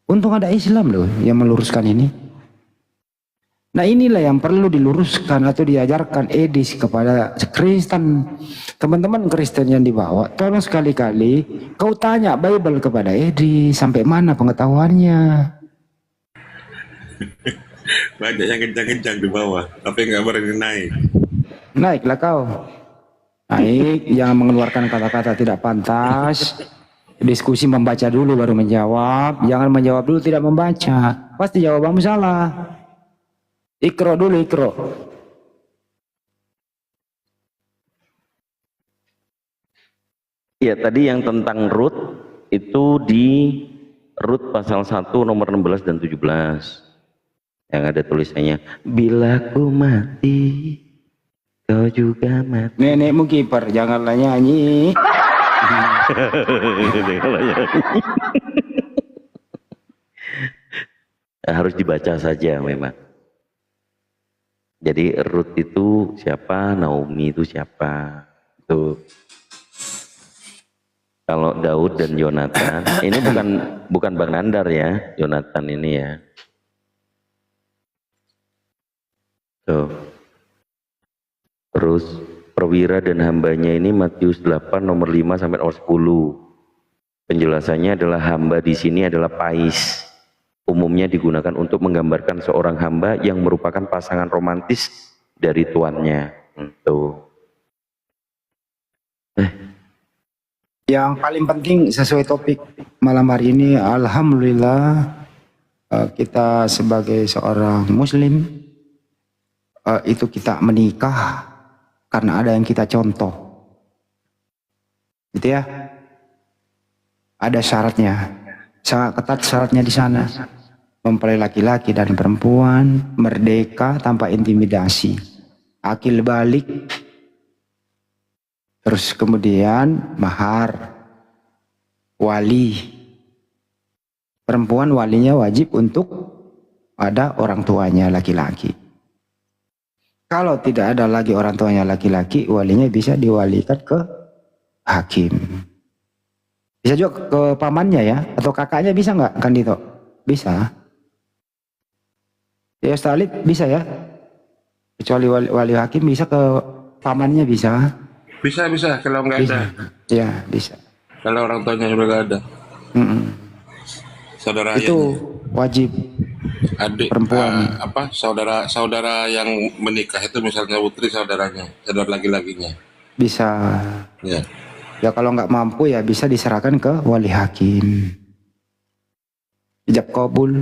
Speaker 3: untung ada Islam loh yang meluruskan ini. Nah inilah yang perlu diluruskan atau diajarkan edis kepada Kristen. Teman-teman Kristen yang dibawa, tolong sekali-kali kau tanya Bible kepada edis, sampai mana pengetahuannya.
Speaker 6: Banyak yang kencang-kencang di bawah, tapi nggak berani naik.
Speaker 3: Naiklah kau. Naik, jangan mengeluarkan kata-kata tidak pantas. Diskusi membaca dulu baru menjawab. Jangan menjawab dulu tidak membaca. Pasti jawabanmu salah. Ikro dulu, ikro.
Speaker 2: Ya, tadi yang tentang Rut itu di Rut pasal 1 nomor 16 dan 17. Yang ada tulisannya, bila ku mati, kau juga mati.
Speaker 3: Nenekmu kiper, janganlah nyanyi.
Speaker 2: Harus dibaca saja memang. Jadi Rut itu siapa, Naomi itu siapa. Tuh. Kalau Daud dan Yonatan, ini bukan Bang Nandar ya, Yonatan ini ya. Tuh. Terus perwira dan hambanya ini Matius 8 nomor 5 sampai nomor 10. Penjelasannya adalah hamba di sini adalah pais. Umumnya digunakan untuk menggambarkan seorang hamba yang merupakan pasangan romantis dari tuannya. Tuh.
Speaker 3: Yang paling penting sesuai topik malam hari ini, alhamdulillah kita sebagai seorang muslim itu kita menikah karena ada yang kita contoh. Gitu ya. Ada syaratnya. Sangat ketat syaratnya di sana. Mempelai laki-laki dan perempuan, merdeka tanpa intimidasi, akil balik. Terus kemudian mahar, wali. Perempuan walinya wajib untuk ada orang tuanya laki-laki. Kalau tidak ada lagi orang tuanya laki-laki, walinya bisa diwalikan ke hakim. Bisa juga ke pamannya ya, atau kakaknya bisa nggak, Kandito? Bisa. Ya Ustaz bisa ya. Kecuali wali hakim bisa ke pamannya bisa.
Speaker 6: Bisa kalau nggak ada.
Speaker 3: Ya bisa.
Speaker 6: Kalau orang tuanya juga nggak ada. Saudara
Speaker 3: Itu
Speaker 6: ayahnya,
Speaker 3: wajib
Speaker 6: adik,
Speaker 3: perempuan.
Speaker 6: saudara yang menikah itu misalnya putri saudaranya, saudara laki-lakinya.
Speaker 3: Bisa.
Speaker 6: Ya.
Speaker 3: Ya kalau nggak mampu ya bisa diserahkan ke wali hakim. Ijab kabul.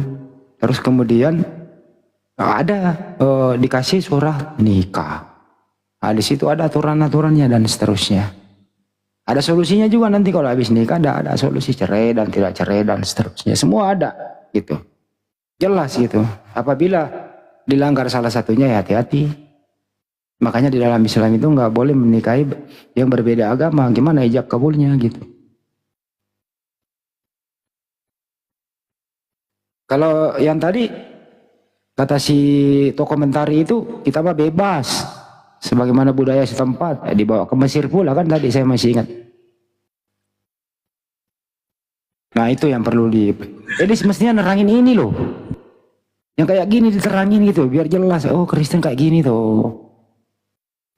Speaker 3: Terus kemudian ada dikasih surah nikah. Nah, di situ ada aturan-aturannya dan seterusnya. Ada solusinya juga nanti kalau habis nikah ada solusi cerai dan tidak cerai dan seterusnya. Semua ada gitu. Jelas gitu. Apabila dilanggar salah satunya ya hati-hati. Makanya di dalam Islam itu nggak boleh menikahi yang berbeda agama. Gimana ijab kabulnya gitu. Kalau yang tadi kata si komentari itu kita mah bebas. Sebagaimana budaya setempat dibawa ke Mesir pula kan tadi saya masih ingat. Nah itu yang perlu jadi semestinya nerangin ini loh. Yang kayak gini diterangin gitu biar jelas. Oh Kristen kayak gini tuh.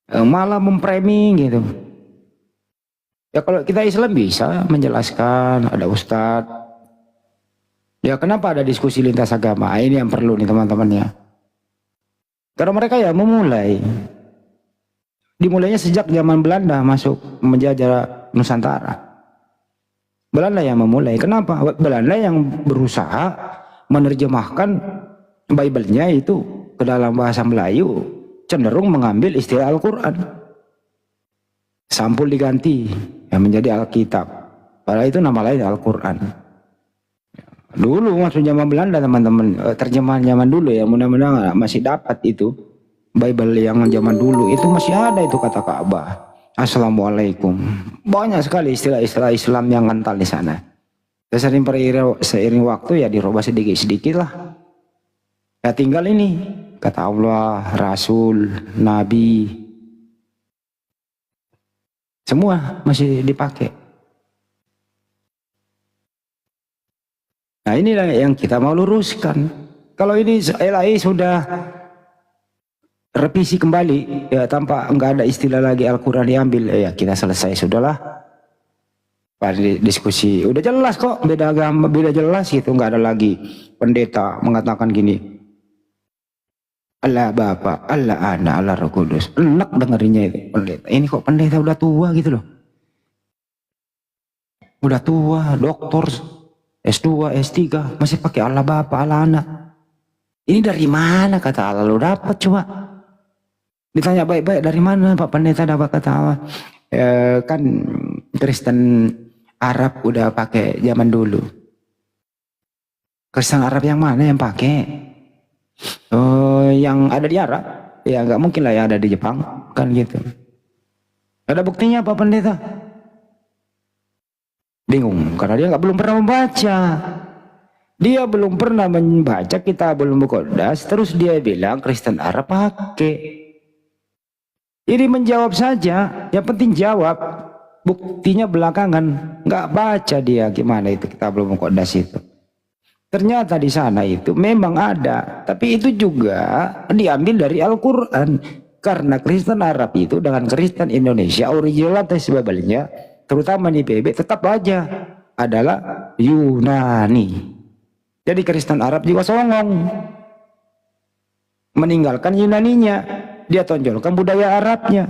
Speaker 3: Malah memframing gitu. Ya kalau kita Islam bisa menjelaskan, ada ustadz. Ya kenapa ada diskusi lintas agama? Ini yang perlu nih teman-teman ya. Karena mereka ya memulai. Dimulainya sejak zaman Belanda masuk menjajah Nusantara. Belanda yang memulai. Kenapa? Belanda yang berusaha menerjemahkan Bible-nya itu ke dalam bahasa Melayu, cenderung mengambil istilah Al-Quran. Sampul diganti yang menjadi Alkitab. Padahal itu nama lain Al-Quran. Dulu masuk zaman Belanda teman-teman, terjemahan zaman dulu ya, mudah-mudahan masih dapat itu. Bible yang zaman dulu itu masih ada itu kata Ka'bah. Assalamualaikum. Banyak sekali istilah-istilah Islam yang kental di sana. Seiring waktu ya dirubah sedikit-sedikit lah. Ya tinggal ini kata Allah, Rasul, Nabi. Semua masih dipakai. Nah inilah yang kita mau luruskan. Kalau ini LAI sudah revisi kembali ya, tanpa nggak ada istilah lagi Al-Quran diambil ya, kita selesai sudahlah. Pada diskusi udah jelas kok, beda agama, beda jelas gitu, nggak ada lagi pendeta mengatakan gini, Allah Bapa, Allah Anak, Allah Roh Kudus. Enak dengerinnya itu pendeta. Ini kok pendeta udah tua gitu loh. Udah tua, doktor, S2, S3, masih pakai Allah Bapa, Allah Anak. Ini dari mana kata Allah lo dapat coba? Ditanya baik-baik, dari mana Pak Pendeta dapat kata Allah? Kan Kristen Arab udah pakai zaman dulu. Kristen Arab yang mana yang pakai? Yang ada di Arab, ya nggak mungkin lah yang ada di Jepang, kan gitu. Ada buktinya Pak Pendeta? Bingung, karena dia belum pernah membaca. Dia belum pernah membaca Kitabul Muqaddas, terus dia bilang Kristen Arab pakai. Jadi menjawab saja, yang penting jawab. Buktinya belakangan, nggak baca dia gimana itu Kitabul Muqaddas itu. Ternyata di sana itu memang ada, tapi itu juga diambil dari Al-Quran. Karena Kristen Arab itu dengan Kristen Indonesia, original teks Babelnya, terutama di PB, tetap aja adalah Yunani. Jadi Kristen Arab juga songong, meninggalkan Yunaninya, dia tonjolkan budaya Arabnya.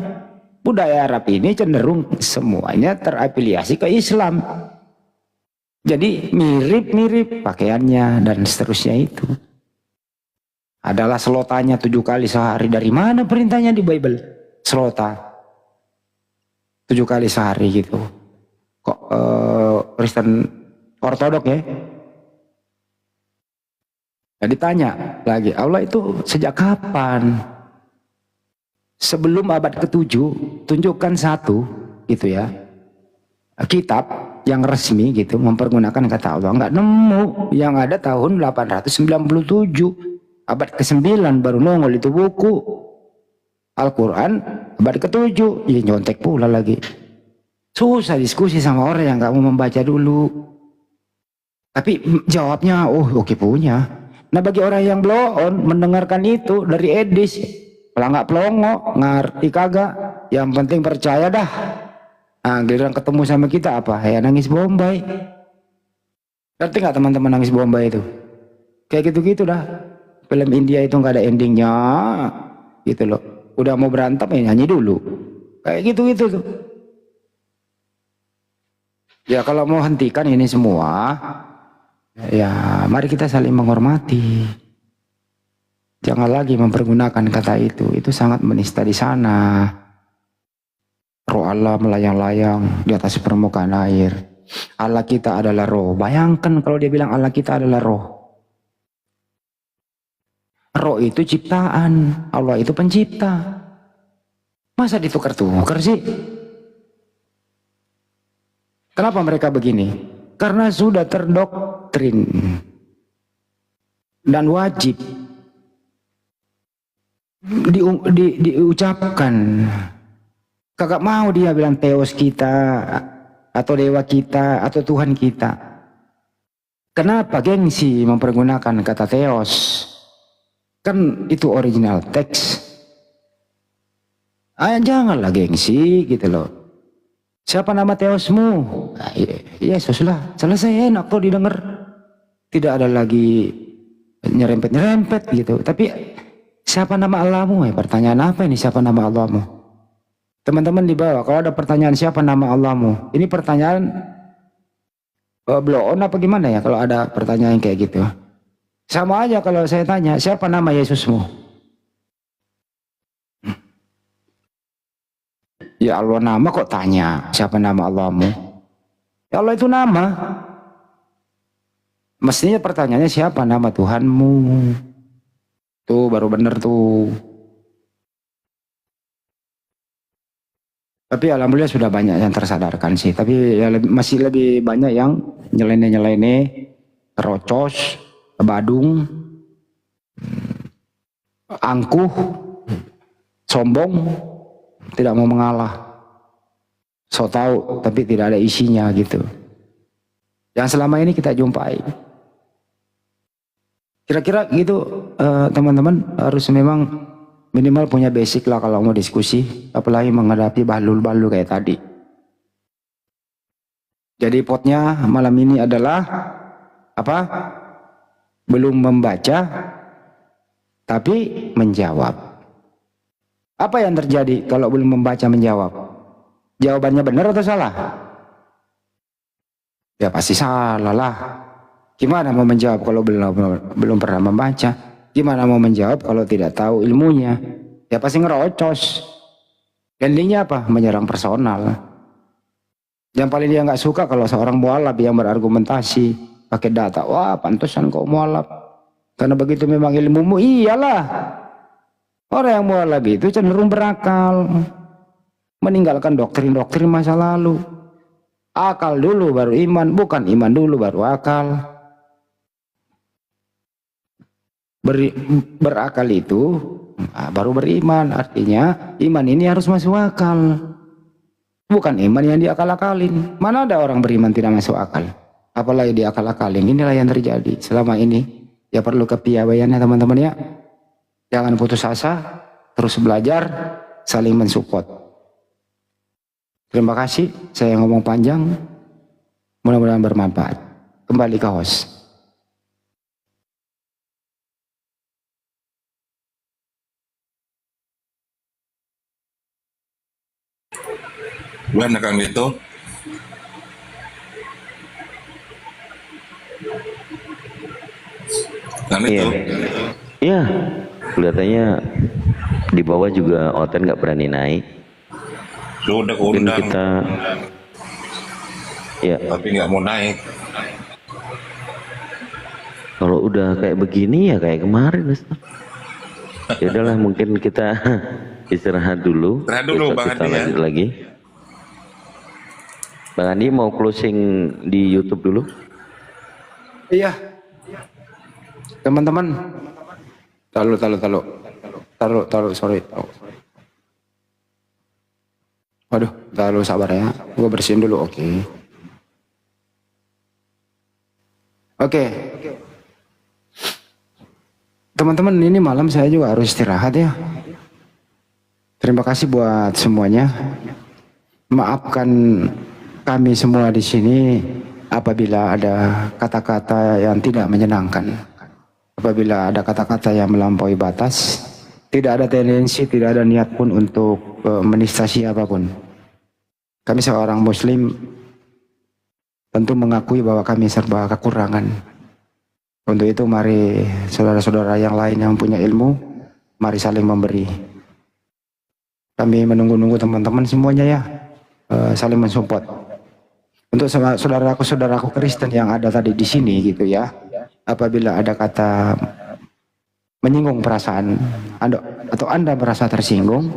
Speaker 3: Budaya Arab ini cenderung semuanya terafiliasi ke Islam. Jadi mirip-mirip pakaiannya dan seterusnya itu. Adalah selotanya 7 kali sehari. Dari mana perintahnya di Bible? Selota 7 kali sehari gitu. Kok Kristen Ortodok ya? Nah, ditanya lagi, Allah itu sejak kapan? Sebelum abad ke-7, tunjukkan satu gitu ya. Kitab yang resmi gitu mempergunakan kata Allah, nggak nemu. Yang ada tahun 897, abad ke-9 baru nongol itu buku Al-Quran. Abad ke-7 ya nyontek pula lagi. Susah diskusi sama orang yang nggak mau membaca dulu, tapi jawabnya oke punya. Nah bagi orang yang blow on mendengarkan itu dari Edis, pelangak pelongo ngerti kagak, yang penting percaya dah. Nah, giliran ketemu sama kita apa? Ya nangis Bombay. Ngerti nggak teman-teman nangis Bombay itu? Kayak gitu-gitu dah. Film India itu nggak ada endingnya, gitu loh. Udah mau berantem ya nyanyi dulu. Kayak gitu-gitu tuh. Ya kalau mau hentikan ini semua, ya mari kita saling menghormati. Jangan lagi mempergunakan kata itu. Itu sangat menista di sana. Roh Allah melayang-layang di atas permukaan air. Allah kita adalah roh. Bayangkan kalau dia bilang Allah kita adalah roh. Roh itu ciptaan, Allah itu pencipta. Masa ditukar-tukar sih? Kenapa mereka begini? Karena sudah terdoktrin dan wajib diucapkan. Kagak mau dia bilang Theos kita, atau dewa kita, atau Tuhan kita. Kenapa gengsi mempergunakan kata Theos? Kan itu original teks. Janganlah gengsi gitu loh. Siapa nama Theosmu? Yesus lah. Selesai, enak tuh didengar. Tidak ada lagi nyerempet-nyerempet gitu. Tapi siapa nama Allahmu? Pertanyaan apa ini, siapa nama Allahmu? Teman-teman di bawah, kalau ada pertanyaan siapa nama Allahmu? Ini pertanyaan blow on apa gimana ya kalau ada pertanyaan kayak gitu? Sama aja kalau saya tanya, siapa nama Yesusmu? Ya Allah nama kok tanya, siapa nama Allahmu? Ya Allah itu nama. Mestinya pertanyaannya siapa nama Tuhanmu? Tuh baru bener tuh. Tapi alhamdulillah sudah banyak yang tersadarkan sih. Tapi ya masih lebih banyak yang nyeleneh-nyeleneh, terocos, badung, angkuh, sombong, tidak mau mengalah. So tahu tapi tidak ada isinya gitu. Yang selama ini kita jumpai. Kira-kira gitu teman-teman, harus memang Minimal punya basic lah kalau mau diskusi, apalagi menghadapi balul-balul kayak tadi. Jadi potnya malam ini adalah apa? Belum membaca tapi menjawab. Apa yang terjadi kalau belum membaca menjawab? Jawabannya benar atau salah? Ya pasti salah lah. Gimana mau menjawab kalau belum pernah membaca? Gimana mau menjawab kalau tidak tahu ilmunya? Ya pasti ngerocos. Endingnya apa? Menyerang personal. Yang paling dia nggak suka kalau seorang mualaf yang berargumentasi pakai data. Wah, pantesan kau mualaf. Karena begitu memang ilmumu. Iyalah. Orang yang mualaf itu cenderung berakal. Meninggalkan doktrin-doktrin masa lalu. Akal dulu baru iman. Bukan iman dulu baru akal. Berakal itu baru beriman. Artinya iman ini harus masuk akal. Bukan iman yang diakal-akalin. Mana ada orang beriman tidak masuk akal? Apalagi diakal-akalin. Inilah yang terjadi selama ini. Ya perlu kepiawaiannya teman-teman ya. Jangan putus asa. Terus belajar. Saling mensupport. Terima kasih. Saya ngomong panjang. Mudah-mudahan bermanfaat. Kembali ke host.
Speaker 6: Gimana Kang Dito? Kang Dito?
Speaker 2: Iya, kelihatannya di bawah juga Oten nggak berani naik.
Speaker 6: Lu udah
Speaker 2: Mungkin
Speaker 6: keundang,
Speaker 2: kita, ya
Speaker 6: tapi nggak mau naik.
Speaker 2: kalau udah kayak begini ya kayak kemarin, Ustaz. Ya udahlah, mungkin kita istirahat dulu.
Speaker 6: Istirahat dulu,
Speaker 2: Besok
Speaker 6: Bang
Speaker 2: kita
Speaker 6: Andi ya.
Speaker 2: lanjut lagi. Bang Andi mau closing di YouTube dulu?
Speaker 3: Iya. Teman-teman. Taruh, sorry. Waduh, taruh sabar ya. Gua bersihin dulu, oke. Oke. Teman-teman, ini malam saya juga harus istirahat ya. Terima kasih buat semuanya. Maafkan kami semua di sini apabila ada kata-kata yang tidak menyenangkan. Apabila ada kata-kata yang melampaui batas, tidak ada tendensi, tidak ada niat pun untuk menista siapapun. Kami seorang muslim tentu mengakui bahwa kami serba kekurangan. Untuk itu mari saudara-saudara yang lain yang punya ilmu, mari saling memberi. Kami menunggu-nunggu teman-teman semuanya ya, saling mensupport. Untuk saudaraku Kristen yang ada tadi di sini gitu ya, apabila ada kata menyinggung perasaan atau Anda merasa tersinggung,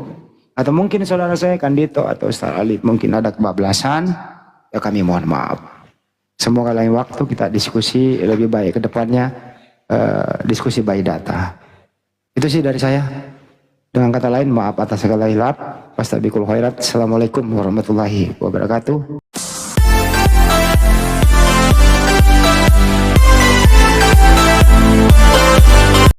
Speaker 3: atau mungkin saudara saya Kandito atau Ustaz Alif mungkin ada kebablasan, ya kami mohon maaf. Semoga lain waktu kita diskusi lebih baik ke depannya, diskusi by data. Itu sih dari saya. Dengan kata lain, maaf atas segala hilaf. Wastabiqul khairat. Assalamualaikum warahmatullahi wabarakatuh.